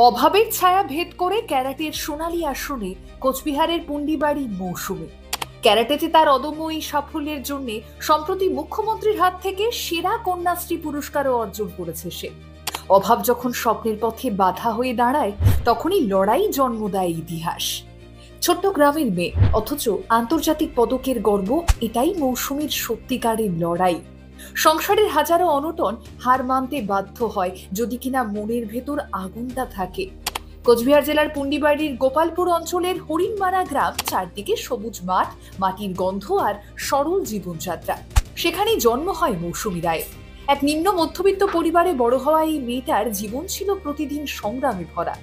অভাবের ছায়া ভেদ করে ক্যারাটের সোনালী আসনে কোচবিহারের পুন্ডিবাড়ি মৌসুমী। ক্যারাটেতে তার অদম্য এই সাফল্যের জন্য সম্প্রতি মুখ্যমন্ত্রীর হাত থেকে সেরা কন্যাশ্রী পুরস্কারও অর্জন করেছে সে। অভাব যখন স্বপ্নের পথে বাধা হয়ে দাঁড়ায়, তখনই লড়াই জন্ম দেয় ইতিহাস। ছোট্ট গ্রামের মেয়ে, অথচ আন্তর্জাতিক পদকের গর্ব, এটাই মৌসুমীর সত্যিকারের লড়াই। সংসারের হাজারো অনটন হার মানতে বাধ্য হয় যদি কিনা মনের ভেতর আগুনটা থাকে। কোচবিহার জেলার পুন্ডিবাড়ির গোপালপুর অঞ্চলের হরিণমারা গ্রাম, চারদিকে সবুজ মাঠ, মাটির গন্ধ আর সরল জীবনযাত্রা। সেখানেই জন্ম হয় মৌসুমী রায়। এক নিম্ন মধ্যবিত্ত পরিবারে বড় হওয়া এই মেয়েটার জীবন ছিল প্রতিদিন সংগ্রামে ভরা।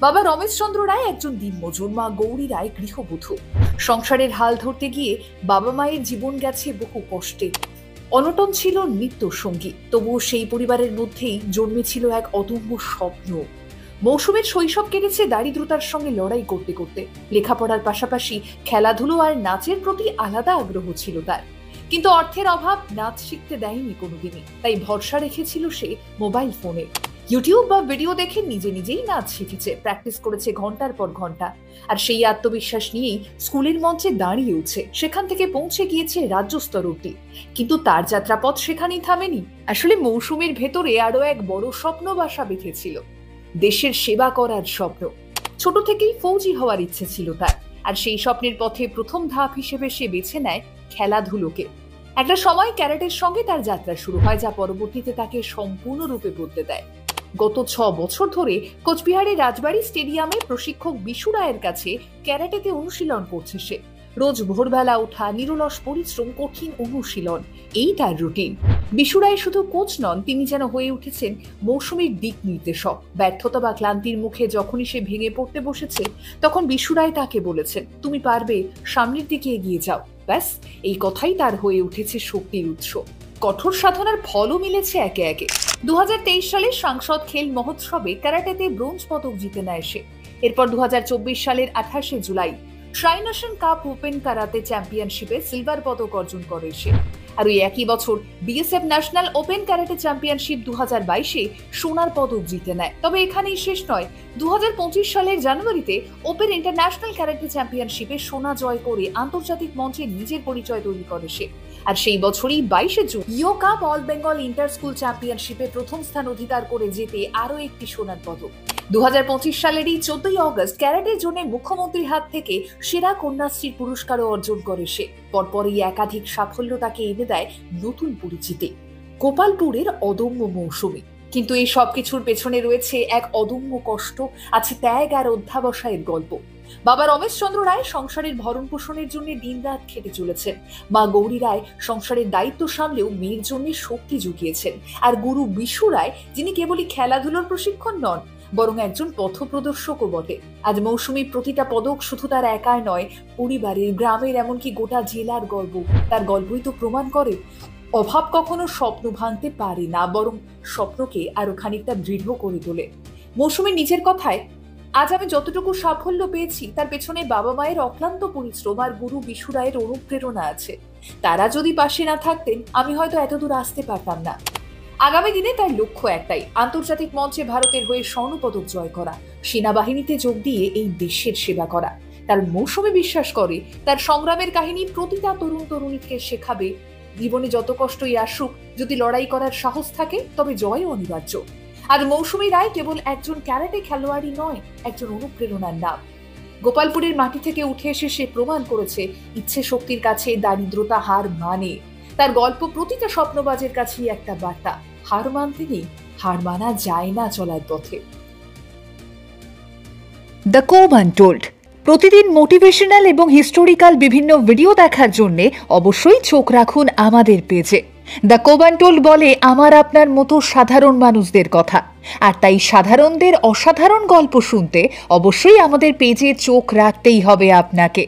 বাবা রমেশচন্দ্র রায় একজন দিনমজুর, মা গৌরী রায় গৃহবধূ। সংসারের হাল ধরতে গিয়ে বাবা মায়ের জীবন গেছে বহু কষ্টে। অনটন ছিল নিত্য সঙ্গী, তবুও সেই পরিবারের মধ্যেই জন্মেছিল এক অদম্য স্বপ্ন। মৌসুমীর শৈশব কেটেছে দারিদ্রতার সঙ্গে লড়াই করতে করতে। লেখাপড়ার পাশাপাশি খেলাধুলো আর নাচের প্রতি আলাদা আগ্রহ ছিল তার, কিন্তু অর্থের অভাব নাচ শিখতে দেয়নি কোনোদিনই। তাই ভরসা রেখেছিল সে মোবাইল ফোনে। ইউটিউব বা ভিডিও দেখে নিজে নিজেই নাচ শিখেছে, প্র্যাকটিস করেছে ঘন্টার পর ঘন্টা। আর সেই আত্মবিশ্বাস নিয়েই স্কুলের মঞ্চে দাঁড়িয়েছে। সেখান থেকে পৌঁছে গিয়েছে রাজ্য স্তর অবধি। কিন্তু তার যাত্রাপথ সেখানেই থামেনি। আসলে মৌসুমীর ভেতরে আরো এক বড় স্বপ্ন বাসা বেঁধেছিল, দেশের সেবা করার স্বপ্ন। ছোট থেকেই ফৌজি হওয়ার ইচ্ছে ছিল তার, আর সেই স্বপ্নের পথে প্রথম ধাপ হিসেবে সে বেছে নেয় খেলাধুলোকে। একটা সময় ক্যারাটের সঙ্গে তার যাত্রা শুরু হয়, যা পরবর্তীতে তাকে সম্পূর্ণরূপে বদলে দেয়। গত 6 বছর ধরে কোচবিহারের রাজবাড়ী স্টেডিয়ামে প্রশিক্ষক বিশু রায়ের কাছে ক্যারাটেতে অনুশীলন করছে সে। রোজ ভোরবেলা ওঠা, নিরলস পরিশ্রম, কঠিন অনুশীলন, এই তার রুটিন। বিশু রায় শুধু কোচ নন, তিনি যেন হয়ে উঠেছেন মৌসুমীর দিক নির্দেশক। ব্যর্থতা বা ক্লান্তির মুখে যখনই সে ভেঙে পড়তে বসেছে, তখন বিশু রায় তাকে বলেছেন, তুমি পারবে, সামনের দিকে এগিয়ে যাও। ব্যাস, এই কথাই তার হয়ে উঠেছে শক্তির উৎস। কঠোর সাধনার ফলও মিলেছে একে একে। 2023 সালে সাংসদ খেল মহোৎসবে ক্যারাটেতে ব্রোঞ্জ পদক জিতে নেয় সে। এরপর 2024 সালের 28শে July trination cup open karate চ্যাম্পিয়নশিপে সিলভার পদক অর্জন করে সে। আর ওই একই বছর BSF national open karate championship 2022-এ সোনার পদক জিতে নেয়। তবে এখানেই শেষ নয়। 2025 সালের জানুয়ারিতে ওপেন ইন্টারন্যাশনাল ক্যারাটে চ্যাম্পিয়নশিপে সোনা জয় করে আন্তর্জাতিক মঞ্চে নিজের পরিচয় তৈরি করে সে। আর সেই বছরই 22শে June yo cup all Bengal inter school চ্যাম্পিয়নশিপে প্রথম স্থান অধিকার করে জেতে আরও একটি সোনার পদক। 2025 সালেরই 14ই অগস্ট ক্যারাটের জন্য মুখ্যমন্ত্রীর হাত থেকে সেরা কন্যাশ্রীর পুরস্কারও অর্জন করে সে। পরপরই একাধিক সাফল্য তাকে এনে দেয় নতুন পরিচিতি, গোপালপুরের অদম্য মৌসুমী। কিন্তু এই সবকিছুর পেছনে রয়েছে এক অদম্য কষ্ট, আছে ত্যাগ আর অধ্যাবসায়ের গল্প। বাবা রমেশচন্দ্র রায় সংসারের ভরণ পোষণের জন্য দিনরাত খেটে চলেছেন। মা গৌরী রায় সংসারের দায়িত্ব সামলেও মেয়ের জন্য শক্তি জুগিয়েছেন। আর গুরু বিশু রায়, যিনি কেবলই খেলাধুলোর প্রশিক্ষণ নন, বরং একজন পথপ্রদর্শকও বটে। আজ মৌসুমীর প্রতিটা পদক শুধু তার একার নয়, পরিবারের, গ্রামের, এমনকি গোটা জেলার গর্ব। তার গল্পই তো প্রমাণ করে অভাব কখনো স্বপ্ন ভাঙতে পারে না, বরং স্বপ্নকে আরো খানিকটা দৃঢ় করে তোলে। মৌসুমীর নিজের কথায়, আজ আমি যতটুকু সাফল্য পেয়েছি তার পেছনে বাবা মায়ের অক্লান্ত পরিশ্রম আর গুরু বিশু রায়ের অনুপ্রেরণা আছে। তারা যদি পাশে না থাকতেন, আমি হয়তো এতদূর আসতে পারতাম না। আগামী দিনে তার লক্ষ্য একটাই, আন্তর্জাতিক মঞ্চে ভারতের হয়ে স্বর্ণপদক জয় করা, সেনাবাহিনীতে যোগ দিয়ে এই দেশের সেবা করা। তার মৌসুমী বিশ্বাস করে তার সংগ্রামের কাহিনী প্রতিটা তরুণ তরুণীকে শেখাবে, জীবনে যত কষ্টই আসুক, যদি লড়াই করার সাহস থাকে তবে জয়ও অনিবার্য। আর মৌসুমী রায় কেবল একজন ক্যারাটে খেলোয়াড়ই নয়, একজন অনুপ্রেরণার নাম। গোপালপুরের মাটি থেকে উঠে এসে সে প্রমাণ করেছে ইচ্ছে শক্তির কাছে দারিদ্রতা হার মানে। তার গল্প প্রতিটা স্বপ্নবাজের কাছেই একটা বার্তা, হার মানতে নেই, হার মানা যায় না চলার পথে। দ্য কোব আনটোল্ড। প্রতিদিন মোটিভেশনাল এবং হিস্টোরিক্যাল বিভিন্ন ভিডিও দেখার জন্য অবশ্যই চোখ রাখুন আমাদের পেজে। দ্য কোব আনটোল্ড বলে আমার আপনার মতো সাধারণ মানুষদের কথা, আর তাই সাধারণদের অসাধারণ গল্প শুনতে অবশ্যই আমাদের পেজে চোখ রাখতেই হবে আপনাকে।